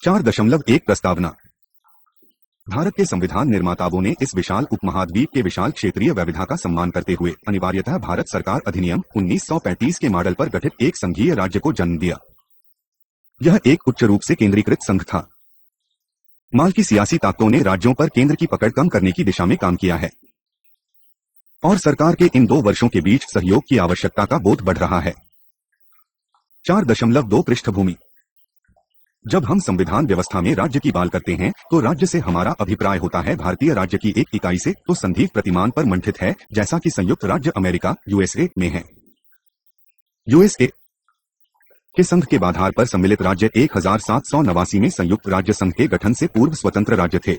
4.1 प्रस्तावना। भारत के संविधान निर्माताओं ने इस विशाल उपमहाद्वीप के विशाल क्षेत्रीय विविधता का सम्मान करते हुए अनिवार्यतः भारत सरकार अधिनियम 1935 के मॉडल पर गठित एक संघीय राज्य को जन्म दिया। यह एक उच्च रूप से केंद्रीकृत संघ था। माल की सियासी ताकतों ने राज्यों पर केंद्र की पकड़ कम करने की दिशा में काम किया है और सरकार के इन 2 वर्षों के बीच सहयोग की आवश्यकता का बोध बढ़ रहा है। 4.2 पृष्ठभूमि। जब हम संविधान व्यवस्था में राज्य की बात करते हैं तो राज्य से हमारा अभिप्राय होता है भारतीय राज्य की एक इकाई से तो संधिव प्रतिमान पर मंडित है, जैसा कि संयुक्त राज्य अमेरिका यूएसए में है। यूएसए के संघ के आधार पर सम्मिलित राज्य 1789 में संयुक्त राज्य संघ के गठन से पूर्व स्वतंत्र राज्य थे।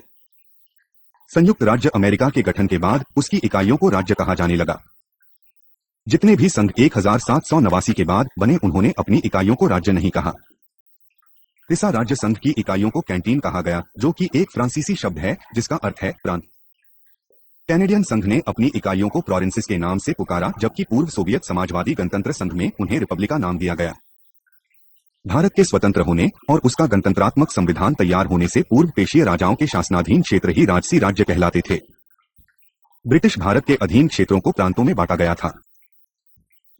संयुक्त राज्य अमेरिका के गठन के बाद उसकी इकाइयों को राज्य कहा जाने लगा। जितने भी संघ 1789 के बाद बने उन्होंने अपनी इकाइयों को राज्य नहीं कहा। तीसरा राज्य संघ की इकाइयों को कैंटीन कहा गया, जो कि एक फ्रांसीसी शब्द है जिसका अर्थ है प्रांत। कैनेडियन संघ ने अपनी इकाइयों को प्रोविंसेस के नाम से पुकारा, जबकि पूर्व सोवियत समाजवादी गणतंत्र संघ में उन्हें रिपब्लिका नाम दिया गया। भारत के स्वतंत्र होने और उसका गणतंत्रात्मक संविधान तैयार होने से पूर्व पेशीय राजाओं के शासनाधीन क्षेत्र ही राजसी राज्य कहलाते थे। ब्रिटिश भारत के अधीन क्षेत्रों को प्रांतों में बांटा गया था।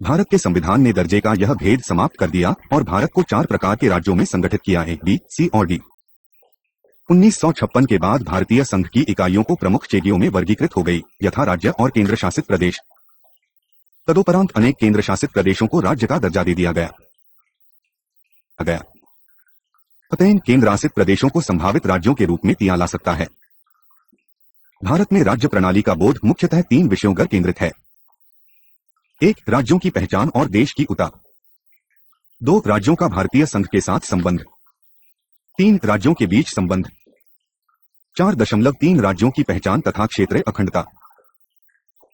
भारत के संविधान ने दर्जे का यह भेद समाप्त कर दिया और भारत को 4 प्रकार के राज्यों में संगठित किया है, बी, सी और डी। 1956 के बाद भारतीय संघ की इकाइयों को प्रमुख श्रेणियों में वर्गीकृत हो गई, यथा राज्य और केंद्र शासित प्रदेश। तदुपरांत अनेक केंद्र शासित प्रदेशों को राज्य का दर्जा दे दिया गया। अतः इन केंद्र शासित प्रदेशों को संभावित राज्यों के रूप में लिया जा सकता है। भारत में राज्य प्रणाली का बोध मुख्यतः 3 विषयों पर केंद्रित है। 1. राज्यों की पहचान और देश की उता। 2. राज्यों का भारतीय संघ के साथ संबंध। 3. राज्यों के बीच संबंध। 4.3 राज्यों की पहचान तथा क्षेत्रीय अखंडता।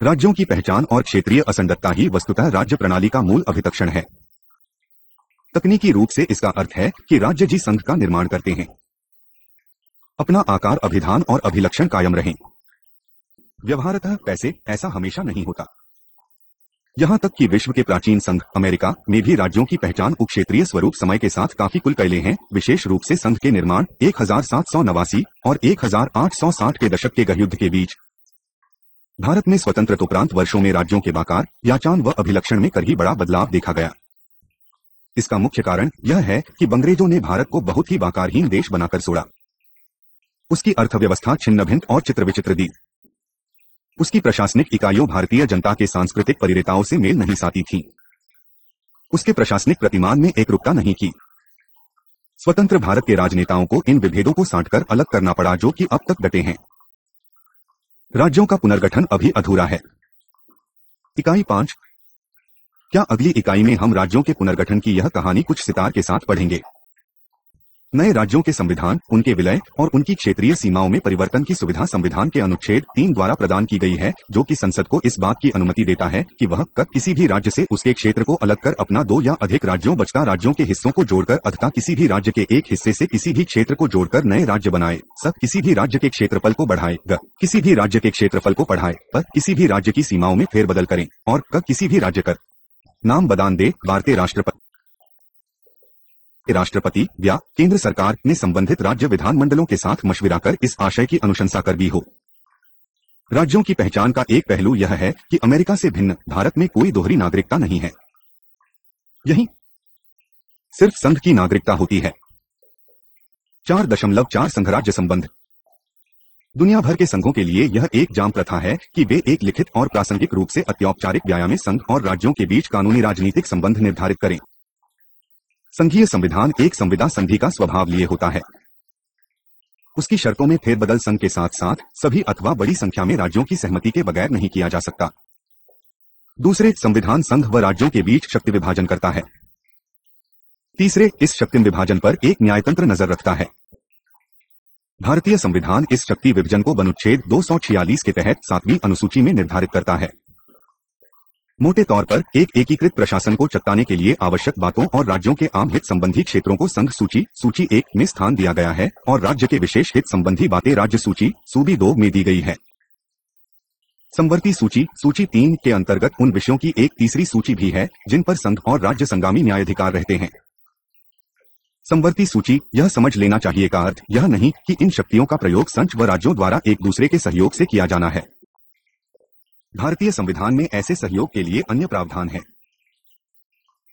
राज्यों की पहचान और क्षेत्रीय असंगतता ही वस्तुतः राज्य प्रणाली का मूल अभिलक्षण है। तकनीकी रूप से इसका अर्थ है कि राज्य जी संघ का निर्माण करते हैं, अपना आकार, अभिधान और अभिलक्षण कायम रहें। व्यवहारतः पैसे ऐसा हमेशा नहीं होता। यहां तक कि विश्व के प्राचीन संघ अमेरिका में भी राज्यों की पहचान उपक्षेत्रीय स्वरूप समय के साथ काफी कुल कैले हैं। विशेष रूप से संघ के निर्माण 1789 और 1860 के दशक के गृहयुद्ध के बीच भारत में स्वतंत्रतोपरांत वर्षों में राज्यों के आकार, याचान व अभिलक्षण में कहीं बड़ा बदलाव देखा गया। इसका मुख्य कारण यह है कि अंग्रेजों ने भारत को बहुत ही आकारहीन देश बनाकर छोड़ा। उसकी अर्थव्यवस्था छिन्न भिन्न और चित्रविचित्र दी। उसकी प्रशासनिक इकाइयों भारतीय जनता के सांस्कृतिक परिरेताओं से मेल नहीं खाती थी। उसके प्रशासनिक प्रतिमान में एकरूपता नहीं की। स्वतंत्र भारत के राजनेताओं को इन विभेदों को साँटकर अलग करना पड़ा, जो कि अब तक डटे हैं। राज्यों का पुनर्गठन अभी अधूरा है। इकाई 5। क्या अगली इकाई में हम राज्यों के पुनर्गठन की यह कहानी कुछ सितार के साथ पढ़ेंगे। नए राज्यों के संविधान, उनके विलय और उनकी क्षेत्रीय सीमाओं में परिवर्तन की सुविधा संविधान के अनुच्छेद 3 द्वारा प्रदान की गई है, जो कि संसद को इस बात की अनुमति देता है कि वह किसी भी राज्य से उसके क्षेत्र को अलग कर अपना 2 या अधिक राज्यों बचता राज्यों के हिस्सों को जोड़कर अथवा किसी भी राज्य के एक हिस्से से किसी भी क्षेत्र को जोड़कर नए राज्य बनाए। किसी भी राज्य के क्षेत्रफल को बढ़ाए, किसी भी राज्य के क्षेत्रफल को बढ़ाए, पर किसी भी राज्य की सीमाओं में फेरबदल करें और किसी भी राज्य कर नाम बदल दे। भारतीय राष्ट्रपति या केंद्र सरकार ने संबंधित राज्य विधानमंडलों के साथ मशविरा कर इस आशय की अनुशंसा कर दी हो। राज्यों की पहचान का एक पहलू यह है कि अमेरिका से भिन्न भारत में कोई दोहरी नागरिकता नहीं है। यही सिर्फ संघ की नागरिकता होती है। 4.4 संघ राज्य संबंध। दुनिया भर के संघों के लिए यह एक जाम प्रथा है कि वे एक लिखित और प्रासंगिक रूप से अत्यौपचारिक व्यायाम संघ और राज्यों के बीच कानूनी राजनीतिक संबंध निर्धारित करें। संघीय संविधान एक संविदा संधि का स्वभाव लिए होता है। उसकी शर्तों में फेरबदल संघ के साथ साथ सभी अथवा बड़ी संख्या में राज्यों की सहमति के बगैर नहीं किया जा सकता। दूसरे, संविधान संघ व राज्यों के बीच शक्ति विभाजन करता है। तीसरे, इस शक्ति विभाजन पर एक न्यायतंत्र नजर रखता है। भारतीय संविधान इस शक्ति विभाजन को अनुच्छेद 246 के तहत 7वीं अनुसूची में निर्धारित करता है। मोटे तौर पर एक एकीकृत प्रशासन को चलाने के लिए आवश्यक बातों और राज्यों के आम हित संबंधी क्षेत्रों को संघ सूची 1 में स्थान दिया गया है और राज्य के विशेष हित संबंधी बातें राज्य सूची 2 में दी गई है। समवर्ती सूची 3 के अंतर्गत उन विषयों की एक तीसरी सूची भी है जिन पर संघ और राज्य संगामी न्यायाधिकार रहते हैं। समवर्ती सूची, यह समझ लेना चाहिए का अर्थ यह नहीं कि इन शक्तियों का प्रयोग संघ व राज्यों द्वारा एक दूसरे के सहयोग से किया जाना है। भारतीय संविधान में ऐसे सहयोग के लिए अन्य प्रावधान है।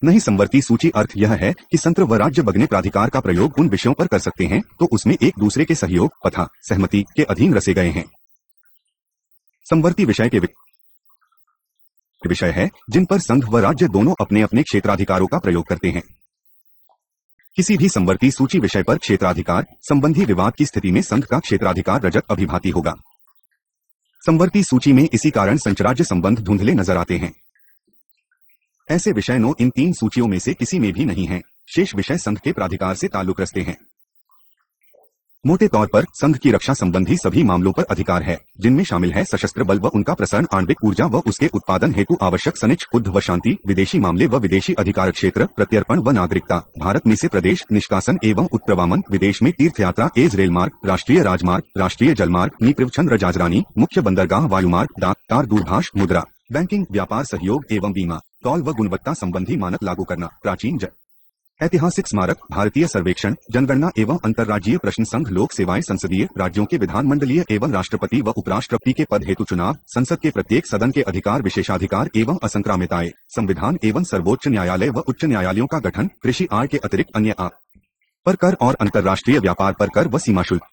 नहीं, समवर्ती सूची अर्थ यह है कि संघ व राज्य बगने प्राधिकार का प्रयोग उन विषयों पर कर सकते हैं तो उसमें एक दूसरे के सहयोग तथा सहमति के अधीन रचे गए हैं। समवर्ती विषय के विषय है जिन पर संघ व राज्य दोनों अपने अपने क्षेत्राधिकारों का प्रयोग करते हैं। किसी भी समवर्ती सूची विषय पर क्षेत्राधिकार संबंधी विवाद की स्थिति में संघ का क्षेत्राधिकार रजत अभिभाती होगा। समवर्ती सूची में इसी कारण संचराज्य संबंध धुंधले नजर आते हैं। ऐसे विषय इन 3 सूचियों में से किसी में भी नहीं है। शेष विषय संघ के प्राधिकार से ताल्लुक रखते हैं। मोटे तौर पर संघ की रक्षा संबंधी सभी मामलों पर अधिकार है, जिनमें शामिल है सशस्त्र बल व उनका प्रसारण, आणविक ऊर्जा व उसके उत्पादन हेतु आवश्यक खनिज, युद्ध व शांति, विदेशी मामले व विदेशी अधिकार क्षेत्र, प्रत्यर्पण व नागरिकता, भारत में से प्रदेश निष्कासन एवं उत्प्रवामन, विदेश में तीर्थयात्रा एज रेलमार्ग, राष्ट्रीय राजमार्ग, राष्ट्रीय जलमार्ग, निप्रवचंद्र राजरानी, मुख्य बंदरगाह, वायुमार्ग, डाक, तार, दूरभाष, मुद्रा, बैंकिंग, व्यापार सहयोग एवं बीमा, तौल व गुणवत्ता संबंधी मानक लागू करना, प्राचीन ऐतिहासिक स्मारक, भारतीय सर्वेक्षण, जनगणना एवं अंतर्राज्यीय प्रश्न, संघ लोक सेवाएं, संसदीय राज्यों के विधानमंडलीय एवं राष्ट्रपति व उपराष्ट्रपति के पद हेतु चुनाव, संसद के प्रत्येक सदन के अधिकार, विशेषाधिकार एवं असंक्रामिताएं, संविधान एवं सर्वोच्च न्यायालय व उच्च न्यायालयों का गठन, कृषि आय के अतिरिक्त अन्य आय पर कर और अंतर्राष्ट्रीय व्यापार पर कर व सीमा शुल्क।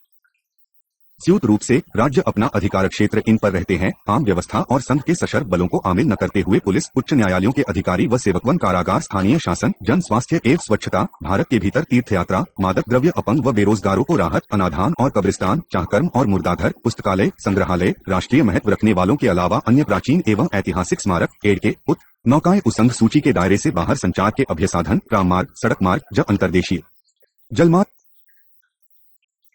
संयुक्त रूप से राज्य अपना अधिकार क्षेत्र इन पर रहते हैं। आम व्यवस्था और संघ के सशस्त्र बलों को आमिल न करते हुए पुलिस, उच्च न्यायालयों के अधिकारी व सेवकवन, कारागार, स्थानीय शासन, जन स्वास्थ्य एवं स्वच्छता, भारत के भीतर तीर्थयात्रा, मादक द्रव्य, अपंग व बेरोजगारों को राहत, अनाधान और कब्रिस्तान, चाहकर्म और मुर्दाघर, पुस्तकालय, संग्रहालय, राष्ट्रीय महत्व रखने वालों के अलावा अन्य प्राचीन एवं ऐतिहासिक स्मारक, एड के नौकाएं संघ सूची के दायरे से बाहर, संचार के अभ्यसाधन, राम मार्ग, सड़क मार्ग, अंतर्देशीय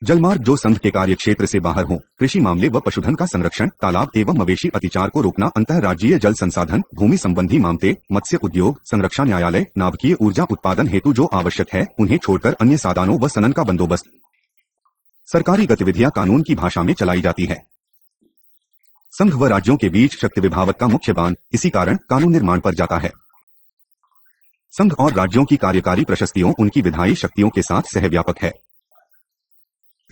जलमार्ग जो संघ के कार्य क्षेत्र से बाहर हों, कृषि मामले व पशुधन का संरक्षण, तालाब एवं मवेशी अतिचार को रोकना, अंतर्राज्यीय जल संसाधन, भूमि संबंधी मामले, मत्स्य उद्योग, संरक्षा न्यायालय, नाभिकीय ऊर्जा उत्पादन हेतु जो आवश्यक है उन्हें छोड़कर अन्य साधनों व सनन का बंदोबस्त। सरकारी गतिविधियां कानून की भाषा में चलाई जाती है। संघ व राज्यों के बीच शक्ति विभावक का मुख्य बाण इसी कारण कानून निर्माण पर जाता है। संघ और राज्यों की कार्यकारी प्रशस्तियों उनकी विधायी शक्तियों के साथ सहव्यापक है।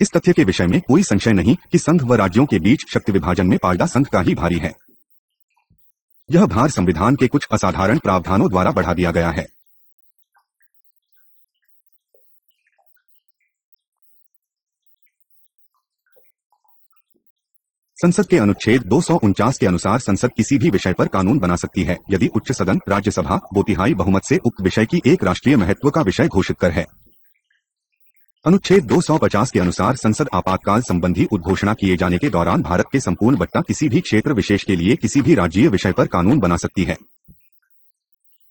इस तथ्य के विषय में कोई संशय नहीं कि संघ व राज्यों के बीच शक्ति विभाजन में पालदा संघ का ही भारी है। यह भार संविधान के कुछ असाधारण प्रावधानों द्वारा बढ़ा दिया गया है। संसद के अनुच्छेद 249 के अनुसार संसद किसी भी विषय पर कानून बना सकती है यदि उच्च सदन राज्यसभा बहुतिहाई बहुमत से उक्त विषय की एक राष्ट्रीय महत्व का विषय घोषित कर है। अनुच्छेद 250 के अनुसार संसद आपातकाल संबंधी उद्घोषणा किए जाने के दौरान भारत के संपूर्ण बट्टा किसी भी क्षेत्र विशेष के लिए किसी भी राज्यीय विषय पर कानून बना सकती है।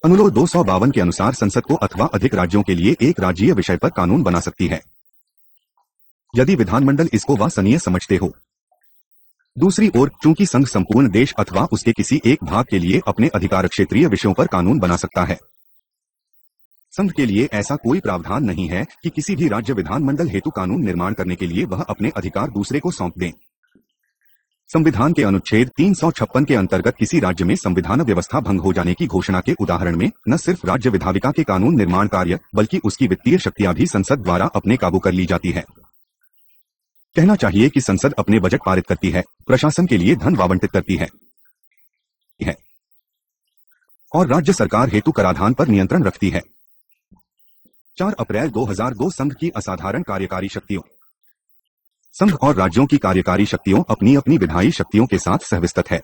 अनुच्छेद 252 के अनुसार संसद को अथवा अधिक राज्यों के लिए एक राज्यीय विषय पर कानून बना सकती है यदि विधानमंडल इसको वांछनीय समझते हो। दूसरी ओर, चूंकि संघ संपूर्ण देश अथवा उसके किसी एक भाग के लिए अपने अधिकार क्षेत्रीय विषयों पर कानून बना सकता है, संघ के लिए ऐसा कोई प्रावधान नहीं है कि किसी भी राज्य विधानमंडल हेतु कानून निर्माण करने के लिए वह अपने अधिकार दूसरे को सौंप दें। संविधान के अनुच्छेद 356 के अंतर्गत किसी राज्य में संविधान व्यवस्था भंग हो जाने की घोषणा के उदाहरण में न सिर्फ राज्य विधायिका के कानून निर्माण कार्य बल्कि उसकी वित्तीय शक्तियां भी संसद द्वारा अपने काबू कर ली जाती है। कहना चाहिए कि संसद अपने बजट पारित करती है, प्रशासन के लिए धन आवंटित करती है और राज्य सरकार हेतु कराधान पर नियंत्रण रखती है। 4 अप्रैल 2002 संघ की असाधारण कार्यकारी शक्तियों। संघ और राज्यों की कार्यकारी शक्तियों अपनी अपनी विधायी शक्तियों के साथ सहविस्तृत है,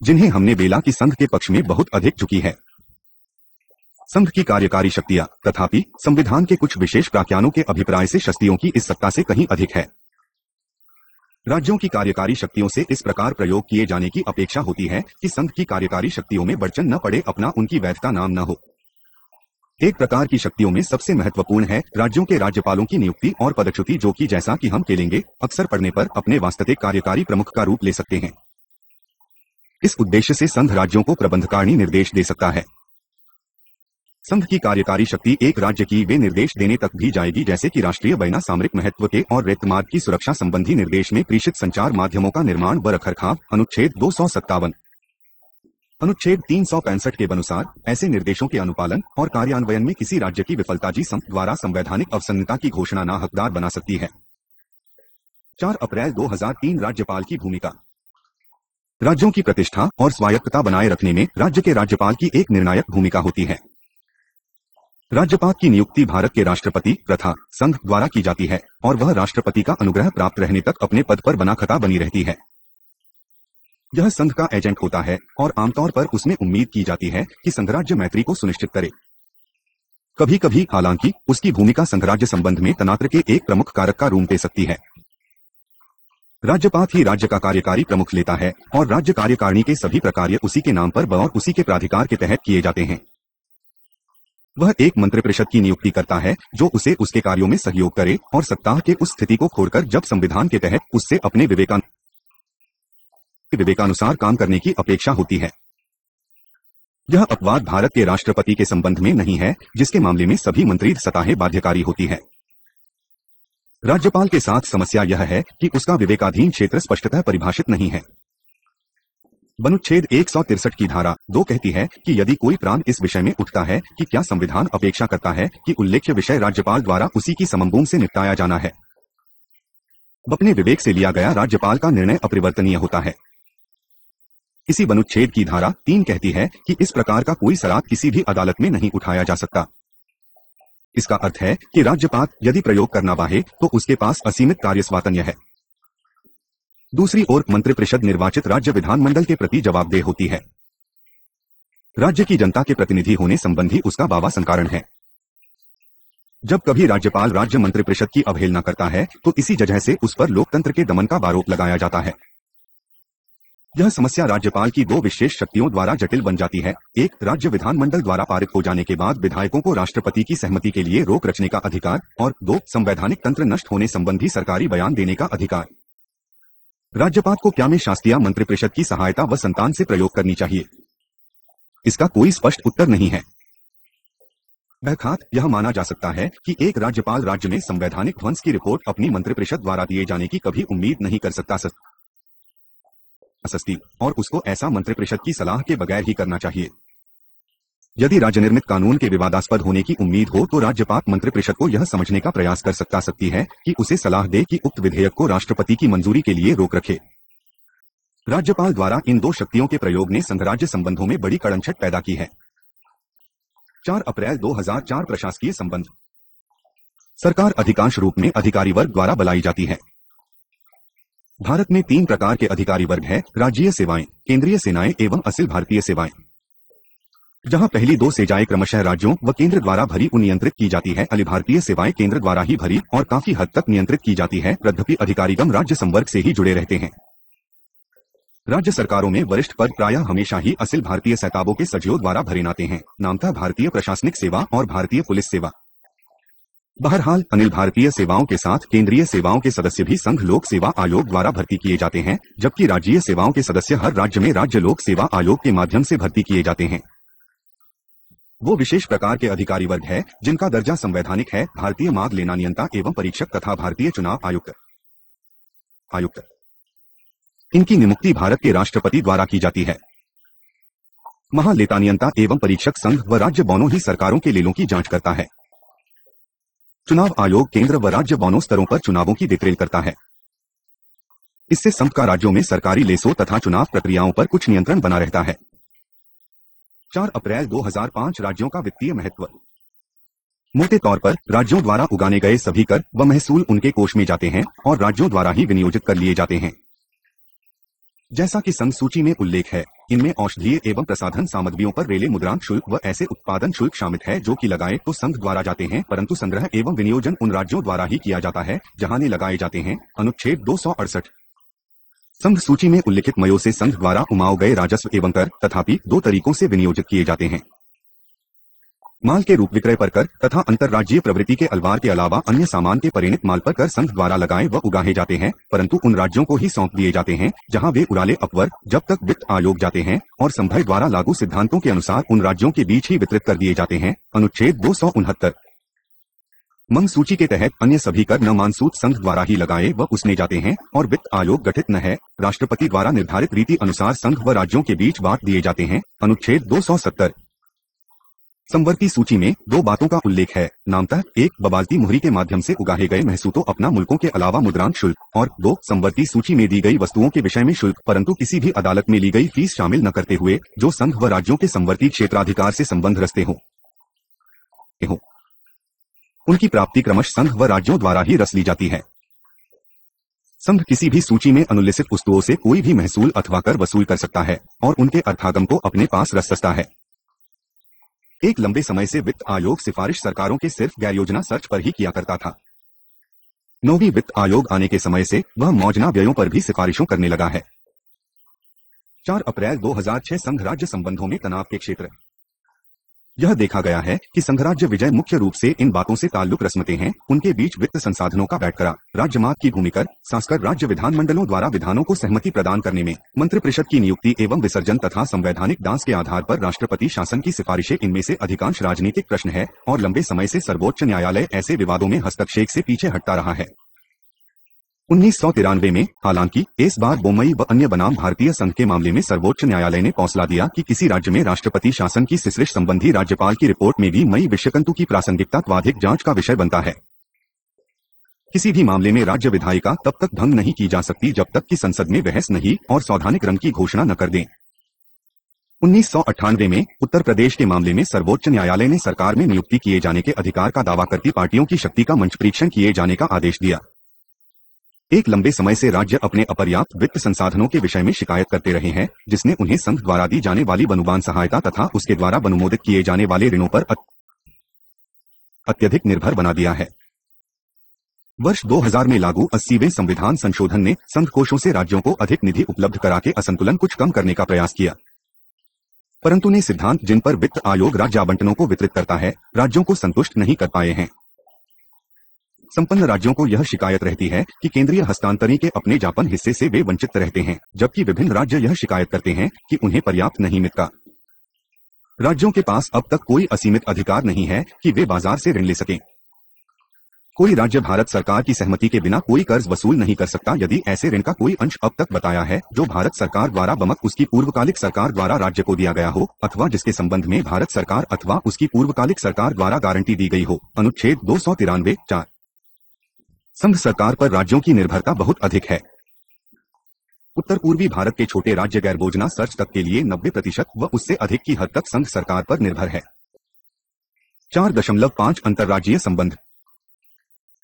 जिन्हें हमने बेला कि संघ के पक्ष में बहुत अधिक झुकी है। संघ की कार्यकारी शक्तियां तथापि संविधान के कुछ विशेष प्रावधानों के अभिप्राय से शक्तियों की इस सत्ता से कहीं अधिक है। राज्यों की कार्यकारी शक्तियों से इस प्रकार प्रयोग किए जाने की अपेक्षा होती है कि संघ की कार्यकारी शक्तियों में बढ़चन न पड़े, अपना उनकी वैधता नाम न हो। एक प्रकार की शक्तियों में सबसे महत्वपूर्ण है राज्यों के राज्यपालों की नियुक्ति और पदच्युति, जो कि जैसा कि हम खेलेंगे अक्सर पढ़ने पर अपने वास्तविक कार्यकारी प्रमुख का रूप ले सकते हैं। इस उद्देश्य से संघ राज्यों को प्रबंधकारिणी निर्देश दे सकता है। संघ की कार्यकारी शक्ति एक राज्य की वे निर्देश देने तक भी जाएगी जैसे कि राष्ट्रीय बयाना, सामरिक महत्व के और रेतमार्ग की सुरक्षा संबंधी निर्देश में प्रेषित संचार माध्यमों का निर्माण व रखरखाव। अनुच्छेद 257 अनुच्छेद 365 के अनुसार ऐसे निर्देशों के अनुपालन और कार्यान्वयन में किसी राज्य की विफलता जी संघ द्वारा संवैधानिक अवसन्नता की घोषणा ना हकदार बना सकती है। 4 अप्रैल 2003 राज्यपाल की भूमिका। राज्यों की प्रतिष्ठा और स्वायत्तता बनाए रखने में राज्य के राज्यपाल की एक निर्णायक भूमिका होती है। राज्यपाल की नियुक्ति भारत के राष्ट्रपति तथा संघ द्वारा की जाती है और वह राष्ट्रपति का अनुग्रह प्राप्त रहने तक अपने पद पर बना खता बनी रहती है। यह संघ का एजेंट होता है और आमतौर पर उसमें उम्मीद की जाती है कि संघराज्य मैत्री को सुनिश्चित करे। कभी कभी हालांकि उसकी भूमिका संघराज्य संबंध में तनात्र के एक प्रमुख कारक का रूप ले सकती है। राज्यपाल ही राज्य का कार्यकारी प्रमुख लेता है और राज्य कार्यकारिणी के सभी प्रकार्य उसी के नाम पर और उसी के प्राधिकार के तहत किए जाते हैं। वह एक मंत्रिपरिषद की नियुक्ति करता है जो उसे उसके कार्यों में सहयोग करे और सत्ता के उस स्थिति को छोड़कर जब संविधान के तहत उससे अपने विवेकानुसार काम करने की अपेक्षा होती है। यह अपवाद भारत के राष्ट्रपति के संबंध में नहीं है, जिसके मामले में सभी मंत्री सत्ताएं बाध्यकारी होती है। राज्यपाल के साथ समस्या यह है कि उसका विवेकाधीन क्षेत्र स्पष्टतः परिभाषित नहीं है। अनुच्छेद 163 की धारा 2 कहती है कि यदि कोई प्रांत इस विषय में उठता है कि क्या संविधान अपेक्षा करता है कि उल्लेख्य विषय राज्यपाल द्वारा उसी की समबूम से निपटाया जाना है, अपने विवेक से लिया गया राज्यपाल का निर्णय अपरिवर्तनीय होता है। इसी अनुच्छेद की धारा 3 कहती है कि इस प्रकार का कोई सराप किसी भी अदालत में नहीं उठाया जा सकता। इसका अर्थ है कि राज्यपाल यदि प्रयोग करना चाहे तो उसके पास असीमित कार्य स्वातंत्र्य है। दूसरी ओर मंत्रिपरिषद निर्वाचित राज्य विधानमंडल के प्रति जवाबदेह होती है। राज्य की जनता के प्रतिनिधि होने संबंधी उसका दावा संकारण है। जब कभी राज्यपाल राज्य मंत्रिपरिषद की अवहेलना करता है तो इसी वजह से उस पर लोकतंत्र के दमन का आरोप लगाया जाता है। यह समस्या राज्यपाल की 2 विशेष शक्तियों द्वारा जटिल बन जाती है। एक, राज्य विधानमंडल द्वारा पारित हो जाने के बाद विधायकों को राष्ट्रपति की सहमति के लिए रोक रचने का अधिकार, और 2, संवैधानिक तंत्र नष्ट होने संबंधी सरकारी बयान देने का अधिकार। राज्यपाल को क्या में शास्त्रीय मंत्रिपरिषद की सहायता व संतान से प्रयोग करनी चाहिए? इसका कोई स्पष्ट उत्तर नहीं है। बहरहाल यह माना जा सकता है कि एक राज्यपाल राज्य में संवैधानिक ध्वंस की रिपोर्ट अपनी मंत्रिपरिषद द्वारा दिए जाने की कभी उम्मीद नहीं कर सकता और उसको ऐसा मंत्रिपरिषद की सलाह के बगैर ही करना चाहिए। यदि राज्य निर्मित कानून के विवादास्पद होने की उम्मीद हो तो राज्यपाल मंत्रिपरिषद को यह समझने का प्रयास कर सकती है कि उसे सलाह दे कि उक्त विधेयक को राष्ट्रपति की मंजूरी के लिए रोक रखे। राज्यपाल द्वारा इन 2 शक्तियों के प्रयोग ने संघराज्य संबंधों में बड़ी कड़ंछट पैदा की है। 4 अप्रैल 2004 प्रशासकीय संबंध। सरकार अधिकांश रूप में अधिकारी वर्ग द्वारा बुलाई जाती है। भारत में 3 प्रकार के अधिकारी वर्ग हैं: राज्यीय सेवाएं, केंद्रीय सेनाएं एवं अखिल भारतीय सेवाएं। जहां पहली 2 सेवाएं क्रमशः राज्यों व केंद्र द्वारा भरी नियंत्रित की जाती है, अखिल भारतीय सेवाएं केंद्र द्वारा ही भरी और काफी हद तक नियंत्रित की जाती है। यद्यपि अधिकारीगण राज्य संवर्ग से ही जुड़े रहते हैं। राज्य सरकारों में वरिष्ठ पद प्रायः हमेशा ही अखिल भारतीय सेताबों के सचिवों द्वारा भरे जाते हैं, नामतः भारतीय प्रशासनिक सेवा और भारतीय पुलिस सेवा। बहरहाल अखिल भारतीय सेवाओं के साथ केंद्रीय सेवाओं के सदस्य भी संघ लोक सेवा आयोग द्वारा भर्ती किए जाते हैं, जबकि राज्यीय सेवाओं के सदस्य हर राज्य में राज्य लोक सेवा आयोग के माध्यम से भर्ती किए जाते हैं। वो विशेष प्रकार के अधिकारी वर्ग है जिनका दर्जा संवैधानिक है: भारतीय मांग लेना नियंता एवं परीक्षक तथा भारतीय चुनाव आयुक्त। इनकी नियुक्ति भारत के राष्ट्रपति द्वारा की जाती है। महालेखा नियंता एवं परीक्षक संघ व राज्य दोनों ही सरकारों के लेलों की जांच करता है। चुनाव आयोग केंद्र व राज्य दोनों स्तरों पर चुनावों की देखरेख करता है। इससे संघ का राज्यों में सरकारी लेसों तथा चुनाव प्रक्रियाओं पर कुछ नियंत्रण बना रहता है। 4 अप्रैल 2005 राज्यों का वित्तीय महत्व। मोटे तौर पर राज्यों द्वारा उगाने गए सभी कर व महसूल उनके कोष में जाते हैं और राज्यों द्वारा ही विनियोजित कर लिए जाते हैं। जैसा कि संघ सूची में उल्लेख है, इनमें औषधीय एवं प्रसाधन सामग्रियों पर रेले मुद्रांक शुल्क व ऐसे उत्पादन शुल्क शामिल है जो कि लगाए तो संघ द्वारा जाते हैं, परंतु संग्रह एवं विनियोजन उन राज्यों द्वारा ही किया जाता है जहां ने लगाए जाते हैं। अनुच्छेद 268। संघ सूची में उल्लिखित मयों से संघ द्वारा उमाओ गए राजस्व एवं कर तथापि 2 तरीकों से विनियोजित किए जाते हैं: माल के रूप विक्रय पर कर तथा अंतर्राज्यीय प्रवृत्ति के अलवार के अलावा अन्य सामान के परिणत माल पर कर संघ द्वारा लगाए व उगाहे जाते हैं, परंतु उन राज्यों को ही सौंप दिए जाते हैं जहां वे उड़ाले अपवर जब तक वित्त आयोग जाते हैं और संभय द्वारा लागू सिद्धांतों के अनुसार उन राज्यों के बीच ही वितरित कर दिए जाते हैं। अनुच्छेद 269। मंग सूची के तहत अन्य सभी कर न मानसूत संघ द्वारा ही लगाए व उसने जाते हैं और वित्त आयोग गठित न है। राष्ट्रपति द्वारा निर्धारित रीति अनुसार संघ व राज्यों के बीच बांट दिए जाते हैं। अनुच्छेद 270। संवर्ती सूची में दो बातों का उल्लेख है। नामतः 1 बबाजती मुहरी के माध्यम से उगाए गए महसूतों अपना मुल्कों के अलावा मुद्रांक शुल्क, और 2 संवर्ती सूची में दी गई वस्तुओं के विषय में शुल्क परंतु किसी भी अदालत में ली गई फीस शामिल न करते हुए जो संघ व राज्यों के संवर्ती क्षेत्राधिकार से संबंध रखते हों उनकी प्राप्ति क्रमश संघ व राज्यों द्वारा ही रस ली जाती है। संघ किसी भी सूची में अनुल्लिखित वस्तुओं से कोई भी महसूल अथवा कर वसूल कर सकता है और उनके अर्थागम को अपने पास रख सकता है। एक लंबे समय से वित्त आयोग सिफारिश सरकारों के सिर्फ गैर योजना सर्च पर ही किया करता था। 9वीं वित्त आयोग आने के समय से वह मौजना व्ययों पर भी सिफारिशों करने लगा है। 4 अप्रैल 2006 संघ राज्य संबंधों में तनाव के क्षेत्र। यह देखा गया है कि संघराज्य विजय मुख्य रूप से इन बातों से ताल्लुक रखते हैं, उनके बीच वित्त संसाधनों का बैठकरा, राज्यमाग की भूमिकर, खासकर राज्य विधानमंडलों द्वारा विधानों को सहमति प्रदान करने में, मंत्रिपरिषद की नियुक्ति एवं विसर्जन तथा संवैधानिक दांस के आधार पर राष्ट्रपति शासन की सिफारिशें। इनमें से अधिकांश राजनीतिक प्रश्न है और लंबे समय से सर्वोच्च न्यायालय ऐसे विवादों में हस्तक्षेप से पीछे हटता रहा है। 1993 में हालांकि इस बार बोम्मई व अन्य बनाम भारतीय संघ के मामले में सर्वोच्च न्यायालय ने फैसला दिया कि किसी राज्य में राष्ट्रपति शासन की सिफारिश संबंधी राज्यपाल की रिपोर्ट में भी मई विषयकंतु की प्रासंगिकता त्वाधिक जांच का विषय बनता है। किसी भी मामले में राज्य विधायिका तब तक भंग नहीं की जा सकती जब तक कि संसद में बहस नहीं और सौधानिक रंग की घोषणा न कर दें। 1998 में उत्तर प्रदेश के मामले में सर्वोच्च न्यायालय ने सरकार में नियुक्ति किए जाने के अधिकार का दावा करती पार्टियों की शक्ति का मंच परीक्षण किए जाने का आदेश दिया। एक लंबे समय से राज्य अपने अपर्याप्त वित्त संसाधनों के विषय में शिकायत करते रहे हैं, जिसने उन्हें संघ द्वारा दी जाने वाली वनुवान सहायता तथा उसके द्वारा अनुमोदित किए जाने वाले ऋणों पर अत्यधिक निर्भर बना दिया है। वर्ष 2000 में लागू 80वें संविधान संशोधन ने संघ कोषों से राज्यों को अधिक निधि उपलब्ध करा के असंतुलन कुछ कम करने का प्रयास किया, परंतु ने सिद्धांत जिन पर वित्त आयोग राज्य आवंटनों को वितरित करता है, राज्यों को संतुष्ट नहीं कर पाए हैं। संपन्न राज्यों को यह शिकायत रहती है कि केंद्रीय हस्तांतरण के अपने जापन हिस्से से वे वंचित रहते हैं, जबकि विभिन्न राज्य यह शिकायत करते हैं कि उन्हें पर्याप्त नहीं मिलता। राज्यों के पास अब तक कोई असीमित अधिकार नहीं है कि वे बाजार से ऋण ले सकें। कोई राज्य भारत सरकार की सहमति के बिना कोई कर्ज वसूल नहीं कर सकता यदि ऐसे ऋण का कोई अंश अब तक बताया है जो भारत सरकार द्वारा बमक उसकी पूर्वकालिक सरकार द्वारा राज्य को दिया गया हो अथवा जिसके संबंध में भारत सरकार अथवा उसकी पूर्वकालिक सरकार द्वारा गारंटी दी गई हो। अनुच्छेद 293(4). संघ सरकार पर राज्यों की निर्भरता बहुत अधिक है। उत्तर पूर्वी भारत के छोटे राज्य गैर बोझना सर्च तक के लिए 90% व उससे अधिक की हद तक संघ सरकार पर निर्भर है। 4.5 अंतर्राज्यीय संबंध।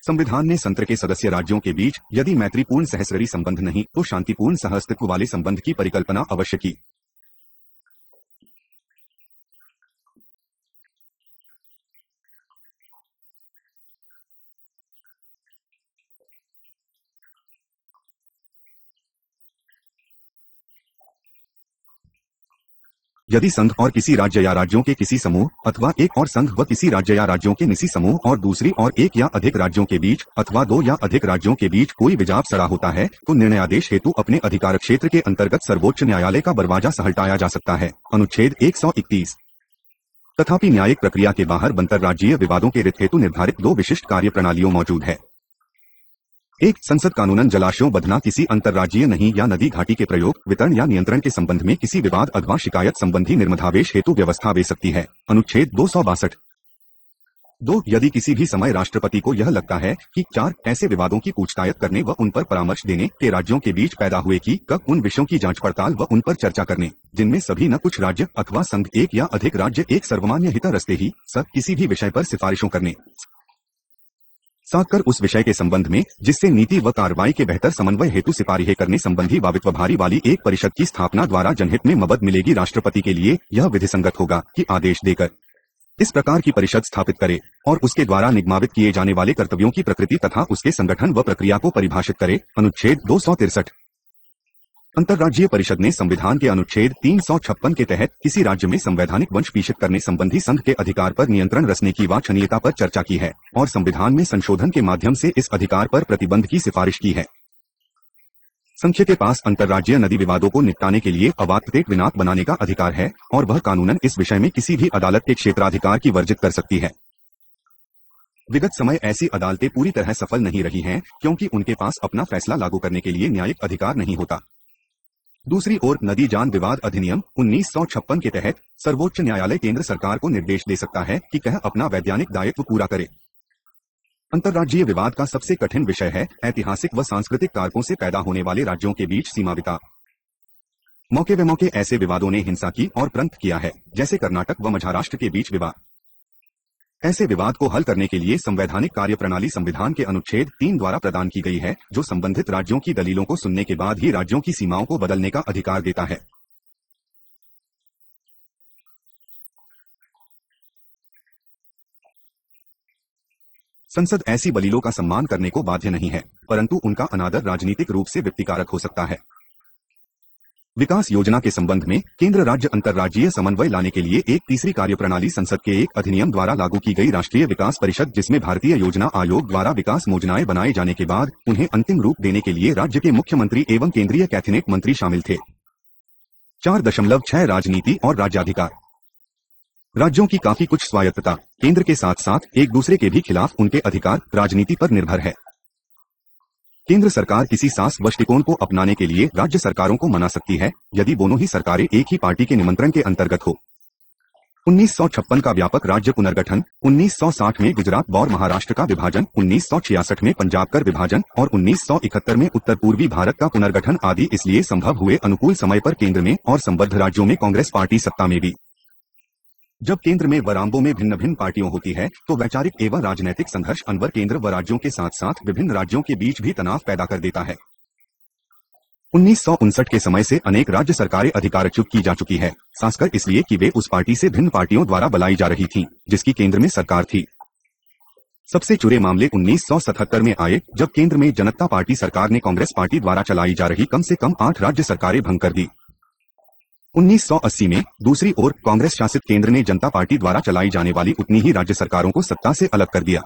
संविधान ने संत्र के सदस्य राज्यों के बीच यदि मैत्रीपूर्ण सहस्ररी संबंध नहीं तो शांतिपूर्ण सहअस्तित्व वाले संबंध की परिकल्पना अवश्य की। यदि संघ और किसी राज्य या राज्यों के किसी समूह अथवा एक और संघ व किसी राज्य या राज्यों के निसी समूह और दूसरी और एक या अधिक राज्यों के बीच अथवा 2 या अधिक राज्यों के बीच कोई विवाद सड़ा होता है तो निर्णयादेश हेतु अपने अधिकार क्षेत्र के अंतर्गत सर्वोच्च न्यायालय का दरवाजा सहलटाया जा सकता है। अनुच्छेद 131। तथापि न्यायिक प्रक्रिया के बाहर अंतर्राज्यीय विवादों के रित हेतु निर्धारित 2 विशिष्ट कार्य प्रणालियों मौजूद है। 1. संसद कानूनन जलाशयों बंधना किसी अंतर्राज्यीय नहीं या नदी घाटी के प्रयोग, वितरण या नियंत्रण के संबंध में किसी विवाद अथवा शिकायत संबंधी निर्मधावेश हेतु व्यवस्था दे सकती है। अनुच्छेद 262। 2. यदि किसी भी समय राष्ट्रपति को यह लगता है कि 4 ऐसे विवादों की पूछताछ करने व उन पर परामर्श देने के राज्यों के बीच पैदा हुए कि कब उन विषयों की जांच पड़ताल व उन पर चर्चा करने जिनमें सभी न कुछ राज्य अथवा संघ एक या अधिक राज्य एक सर्वमान्य हित रस्ते ही सब किसी भी विषय पर सिफारिशों करने साथ कर उस विषय के संबंध में जिससे नीति व कार्रवाई के बेहतर समन्वय हेतु सिफारिशें करने संबंधी वावित्व भारी वाली एक परिषद की स्थापना द्वारा जनहित में मदद मिलेगी। राष्ट्रपति के लिए यह विधिसंगत होगा कि आदेश देकर इस प्रकार की परिषद स्थापित करे और उसके द्वारा निगमावित किए जाने वाले कर्तव्यों की प्रकृति तथा उसके संगठन व प्रक्रिया को परिभाषित करे। अनुच्छेद 263। अंतर्राज्यीय परिषद ने संविधान के अनुच्छेद 356 के तहत किसी राज्य में संवैधानिक वंश पीषित करने संबंधी संघ के अधिकार पर नियंत्रण रखने की वांछनीयता पर चर्चा की है और संविधान में संशोधन के माध्यम से इस अधिकार पर प्रतिबंध की सिफारिश की है। संघ के पास अंतर्राज्यीय नदी विवादों को निपटाने के लिए अवात्तेक विनाक बनाने का अधिकार है और वह कानूनन इस विषय में किसी भी अदालत के क्षेत्राधिकार की वर्जित कर सकती है। विगत समय ऐसी अदालतें पूरी तरह सफल नहीं रही हैं क्योंकि उनके पास अपना फैसला लागू करने के लिए न्यायिक अधिकार नहीं होता। दूसरी ओर नदी जान विवाद अधिनियम 1956 के तहत सर्वोच्च न्यायालय केंद्र सरकार को निर्देश दे सकता है कि वह अपना वैधानिक दायित्व पूरा करे। अंतर्राज्यीय विवाद का सबसे कठिन विषय है ऐतिहासिक व सांस्कृतिक कारकों से पैदा होने वाले राज्यों के बीच सीमा विवाद। मौके व मौके ऐसे विवादों ने हिंसा की और प्रंत किया है, जैसे कर्नाटक व महाराष्ट्र के बीच विवाद। ऐसे विवाद को हल करने के लिए संवैधानिक कार्यप्रणाली संविधान के अनुच्छेद 3 द्वारा प्रदान की गई है, जो संबंधित राज्यों की दलीलों को सुनने के बाद ही राज्यों की सीमाओं को बदलने का अधिकार देता है। संसद ऐसी दलीलों का सम्मान करने को बाध्य नहीं है, परंतु उनका अनादर राजनीतिक रूप से वित्तीकारक हो सकता है। विकास योजना के संबंध में केंद्र राज्य अंतर्राज्यीय समन्वय लाने के लिए एक तीसरी कार्यप्रणाली संसद के एक अधिनियम द्वारा लागू की गई राष्ट्रीय विकास परिषद, जिसमें भारतीय योजना आयोग द्वारा विकास योजनाएं बनाए जाने के बाद उन्हें अंतिम रूप देने के लिए राज्य के मुख्यमंत्री एवं केंद्रीय कैबिनेट मंत्री शामिल थे। 4.6 राजनीति और राज्याधिकार। राज्यों की काफी कुछ स्वायत्तता केंद्र के साथ साथ एक दूसरे के भी खिलाफ उनके अधिकार राजनीति पर निर्भर है। केंद्र सरकार किसी सास दृष्टिकोण को अपनाने के लिए राज्य सरकारों को मना सकती है यदि दोनों ही सरकारें एक ही पार्टी के निमंत्रण के अंतर्गत हो। 1956 का व्यापक राज्य पुनर्गठन, 1960 में गुजरात और महाराष्ट्र का विभाजन, 1966 में पंजाब कर विभाजन और 1971 में उत्तर पूर्वी भारत का पुनर्गठन आदि इसलिए संभव हुए अनुकूल समय पर केंद्र में और संबद्ध राज्यों में कांग्रेस पार्टी सत्ता में भी। जब केंद्र में व राम्बों में भिन्न भिन्न पार्टियों होती है तो वैचारिक एवं राजनैतिक संघर्ष अनवर केंद्र व राज्यों के साथ साथ विभिन्न राज्यों के बीच भी तनाव पैदा कर देता है। 1959 के समय से अनेक राज्य सरकारें अधिकारच्युत की जा चुकी है, खासकर इसलिए कि वे उस पार्टी से भिन्न पार्टियों द्वारा बुलाई जा रही थीं, जिसकी केंद्र में सरकार थी। सबसे चुरे मामले 1977 में आए, जब केंद्र में जनता पार्टी सरकार ने कांग्रेस पार्टी द्वारा चलाई जा रही कम से कम 8 राज्य सरकारें भंग कर दी। 1980 में दूसरी ओर कांग्रेस शासित केंद्र ने जनता पार्टी द्वारा चलाई जाने वाली उतनी ही राज्य सरकारों को सत्ता से अलग कर दिया।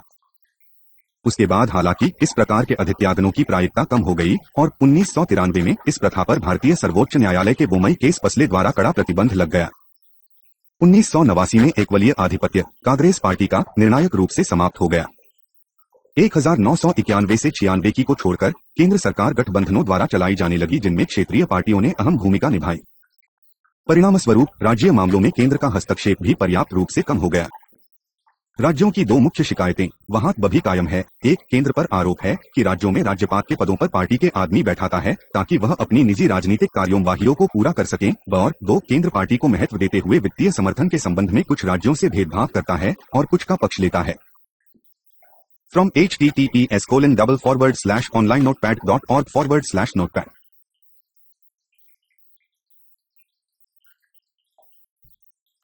उसके बाद हालांकि इस प्रकार के अधित्यादनों की प्रायिकता कम हो गई और 1993 में इस प्रथा पर भारतीय सर्वोच्च न्यायालय के बोमई केस फैसले द्वारा कड़ा प्रतिबंध लग गया। 1989 में एकवलीय आधिपत्य कांग्रेस पार्टी का निर्णायक रूप से समाप्त हो गया। 1991 से 96 को छोड़कर केंद्र सरकार गठबंधनों द्वारा चलाई जाने लगी, जिनमें क्षेत्रीय पार्टियों ने अहम भूमिका निभाई। परिणाम स्वरूप राज्य मामलों में केंद्र का हस्तक्षेप भी पर्याप्त रूप से कम हो गया। राज्यों की 2 मुख्य शिकायतें वहाँ भी कायम है। एक, केंद्र पर आरोप है कि राज्यों में राज्यपाल के पदों पर पार्टी के आदमी बैठाता है ताकि वह अपनी निजी राजनीतिक कार्यवाहियों को पूरा कर सकें, और 2, केंद्र पार्टी को महत्व देते हुए वित्तीय समर्थन के संबंध में कुछ राज्यों से भेदभाव करता है और कुछ का पक्ष लेता है। From https://onlinenotepad.org/notepad